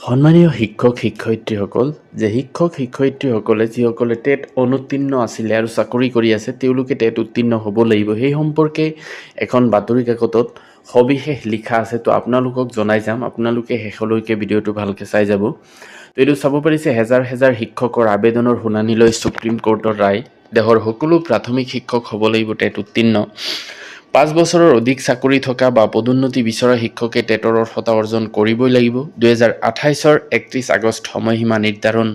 সন্মানীয় শিক্ষক শিক্ষয়িত্ৰীসকল, যে শিক্ষক শিক্ষয়িত্ৰীসকলে যিসকলে টেট অনুত্তীৰ্ণ আছিলে আৰু চাকৰি কৰি আছে তেওঁলোকে টেট উত্তীৰ্ণ হ'ব লাগিব, সেই সম্পৰ্কে এখন বাতৰি কাকতত সবিশেষ লিখা আছে। তো আপোনালোকক জনাই যাম, আপোনালোকে শেষলৈকে ভিডিঅ'টো ভালকৈ চাই যাব। তো এইটো চাব পাৰিছে, হেজাৰ হেজাৰ শিক্ষকৰ আবেদনৰ শুনানি লৈ সুপ্ৰিম কোৰ্টৰ ৰায়। দেশৰ সকলো প্ৰাথমিক শিক্ষক হ'ব লাগিব টেট উত্তীৰ্ণ। 5 বছৰৰ অধিক চাকৰি থকা বা পদোন্নতি বিচৰা শিক্ষকে টেটৰ অৰ্হতা অৰ্জন কৰিবই লাগিব। 2028 31 আগষ্ট সময়সীমা নিৰ্ধাৰণ।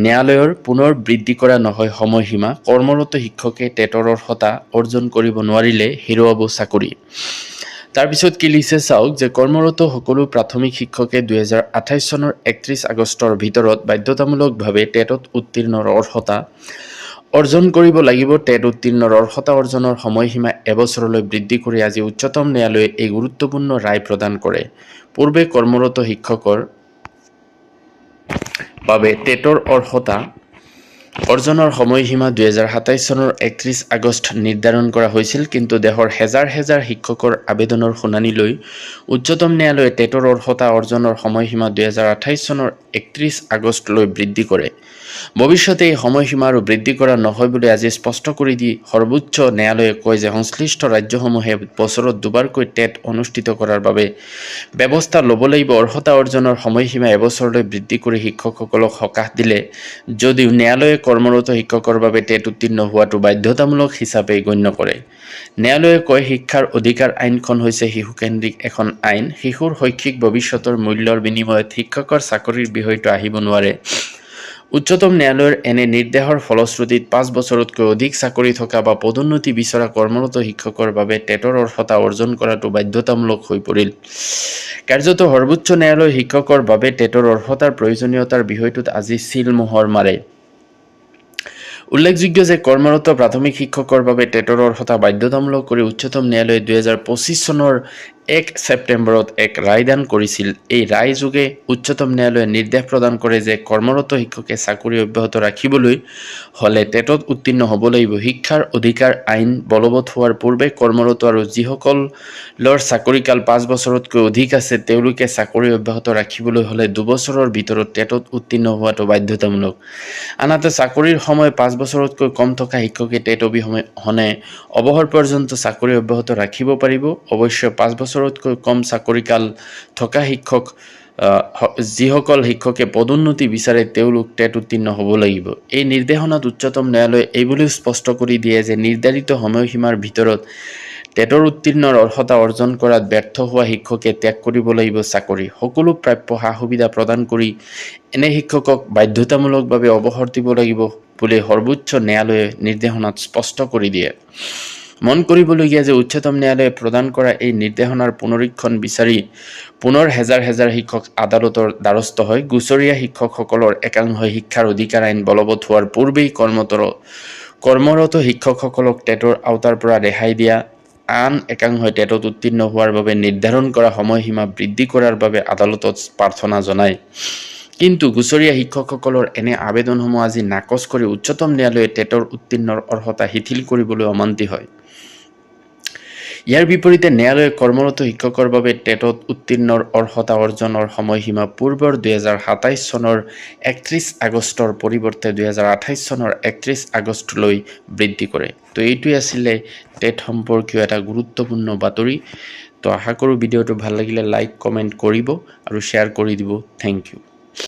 ন্যায়ালয়ৰ পুনৰ বৃদ্ধি কৰা নহয় সময়সীমা। কৰ্মৰত শিক্ষকে টেটৰ অৰ্হতা অৰ্জন কৰিব নোৱাৰিলে হেৰুৱাব চাকৰি। তাৰপিছত কি লিখছে চাওক, যে কৰ্মৰত সকলো প্ৰাথমিক শিক্ষকে 2028 চনৰ 31 আগষ্টৰ ভিতৰত বাধ্যতামূলকভাৱে টেটত উত্তীৰ্ণৰ অৰ্হতা অৰ্জন কৰিব লাগিব। টেট উত্তীৰ্ণৰ অৰ্হতা অৰ্জনৰ সময়সীমা এবছৰলৈ বৃদ্ধি কৰি আজি উচ্চতম ন্যায়ালয়ে এই গুৰুত্বপূৰ্ণ ৰায় প্ৰদান কৰে। পূৰ্বে কৰ্মৰত শিক্ষকৰ বাবে টেটৰ অৰ্হতা অৰ্জনৰ সময়সীমা 2027 চনৰ 31 আগষ্ট নিৰ্ধাৰণ কৰা হৈছিল, কিন্তু দেশৰ হেজাৰ হেজাৰ শিক্ষকৰ আবেদনৰ শুনানি লৈ উচ্চতম ন্যায়ালয়ে টেটৰ অৰ্হতা অৰ্জনৰ সময়সীমা 2028 চনৰ 31 আগষ্টলৈ বৃদ্ধি কৰে। ভৱিষ্যতে এই সময়সীমা আৰু বৃদ্ধি কৰা নহয় বুলি আজি স্পষ্ট কৰি দি সৰ্বোচ্চ ন্যায়ালয়ে কয় যে সংশ্লিষ্ট ৰাজ্যসমূহে বছৰত দুবাৰকৈ টেট অনুষ্ঠিত কৰাৰ বাবে ব্যৱস্থা ল'ব লাগিব। অৰ্হতা অৰ্জনৰ সময়সীমা এবছৰলৈ বৃদ্ধি কৰি শিক্ষকসকলক সকাহ দিলে যদিও ন্যায়ালয়ে কৰ্মৰত শিক্ষকৰ বাবে টেট উত্তীৰ্ণ হোৱাটো বাধ্যতামূলক হিচাপে গণ্য কৰে। ন্যায়ালয়ে কয়, শিক্ষাৰ অধিকাৰ আইনখন হৈছে শিশুকেন্দ্ৰিক এখন আইন। শিশুৰ শৈক্ষিক ভৱিষ্যতৰ মূল্যৰ বিনিময়ত শিক্ষকৰ চাকৰিৰ বিষয়টো আহিব নোৱাৰে। উচ্চতম ন্যায়ালয়ৰ এনে নিৰ্দেশৰ ফলশ্ৰুতিত 5 বছৰতকৈ অধিক চাকৰি থকা বা পদোন্নতি বিচৰা কৰ্মৰত শিক্ষকৰ বাবে টেটৰ অৰ্হতা অৰ্জন কৰাটো বাধ্যতামূলক হৈ পৰিল। কাৰ্যত সৰ্বোচ্চ ন্যায়ালয়ে শিক্ষকৰ বাবে টেটৰ অৰ্হতাৰ প্ৰয়োজনীয়তাৰ বিষয়টোত আজি চিলমোহৰ মাৰে। উল্লেখযোগ্য যে কৰ্মৰত প্ৰাথমিক শিক্ষকৰ বাবে টেটৰ অৰ্হতা বাধ্যতামূলক কৰি উচ্চতম ন্যায়ালয়ে 2025 চনৰ 1 ছেপ্টেম্বৰত এক ৰায়দান কৰিছিল। এই ৰায়যোগে উচ্চতম ন্যায়ালয়ে নিৰ্দেশ প্ৰদান কৰে যে কৰ্মৰত শিক্ষকে চাকৰি অব্যাহত ৰাখিবলৈ হ'লে টেটত উত্তীৰ্ণ হ'ব লাগিব। শিক্ষাৰ অধিকাৰ আইন বলবৎ হোৱাৰ পূৰ্বে কৰ্মৰত আৰু যিসকলৰ চাকৰিকাল 5 বছৰতকৈ অধিক আছে তেওঁলোকে চাকৰি অব্যাহত ৰাখিবলৈ হ'লে 2 বছৰৰ ভিতৰত টেটত উত্তীৰ্ণ হোৱাটো বাধ্যতামূলক। আনহাতে চাকৰিৰ সময় 5 বছৰতকৈ কম থকা শিক্ষকে টেট অবিহনে অৱসৰ পৰ্যন্ত চাকৰি অব্যাহত ৰাখিব পাৰিব। অৱশ্যে 5 বছৰতকৈ কম চাকৰিকাল থকা যিসকল শিক্ষকে পদোন্নতি বিচাৰে তেওঁলোক টেট উত্তীৰ্ণ হ'ব লাগিব। এই নিৰ্দেশনাত উচ্চতম ন্যায়ালয়ে এইবুলিও স্পষ্ট কৰি দিয়ে যে নিৰ্ধাৰিত সময়সীমাৰ ভিতৰত টেটৰ উত্তীৰ্ণৰ অৰ্হতা অৰ্জন কৰাত ব্যৰ্থ হোৱা শিক্ষকে ত্যাগ কৰিব লাগিব চাকৰি। সকলো প্ৰাপ্য সা-সুবিধা প্ৰদান কৰি এনে শিক্ষকক বাধ্যতামূলকভাৱে অৱসৰ দিব লাগিব বুলি সৰ্বোচ্চ ন্যায়ালয়ে নিৰ্দেশনাত স্পষ্ট কৰি দিয়ে। মন কৰিবলগীয়া যে উচ্চতম ন্যায়ালয়ে প্ৰদান কৰা এই নিৰ্দেশনাৰ পুনৰীক্ষণ বিচাৰি পুনৰ হেজাৰ হেজাৰ শিক্ষক আদালতৰ দ্বাৰস্থ হয়। গুচৰীয়া শিক্ষকসকলৰ একাংশই শিক্ষাৰ অধিকাৰ আইন বলবৎ হোৱাৰ পূৰ্বেই কৰ্মৰত শিক্ষকসকলক টেটৰ আওতাৰ পৰা ৰেহাই দিয়া, আন একাংশই টেটত উত্তীৰ্ণ হোৱাৰ বাবে নিৰ্ধাৰণ কৰা সময়সীমা বৃদ্ধি কৰাৰ বাবে আদালতত প্ৰাৰ্থনা জনায়। কিন্তু গুচৰীয়া শিক্ষকসকলৰ এনে আবেদনসমূহ আজি নাকচ কৰি উচ্চতম ন্যায়ালয়ে টেটৰ উত্তীৰ্ণৰ অৰ্হতা শিথিল কৰিবলৈ অমান্তি হয়। ইয়াৰ বিপৰীতে ন্যায়ালয়ে কৰ্মৰত শিক্ষকৰ বাবে টেটত উত্তীৰ্ণৰ অৰ্হতা অৰ্জনৰ সময়সীমা পূৰ্বৰ 2027 চনৰ 31 আগষ্টৰ পৰিৱৰ্তে 2028 চনৰ 31 আগষ্টলৈ বৃদ্ধি কৰে। তো এইটোৱে আছিলে টেট সম্পৰ্কীয় এটা গুৰুত্বপূৰ্ণ বাতৰি। তো আশা কৰোঁ ভিডিঅ'টো ভাল লাগিলে লাইক কমেণ্ট কৰিব আৰু শ্বেয়াৰ কৰি দিব। Thank U.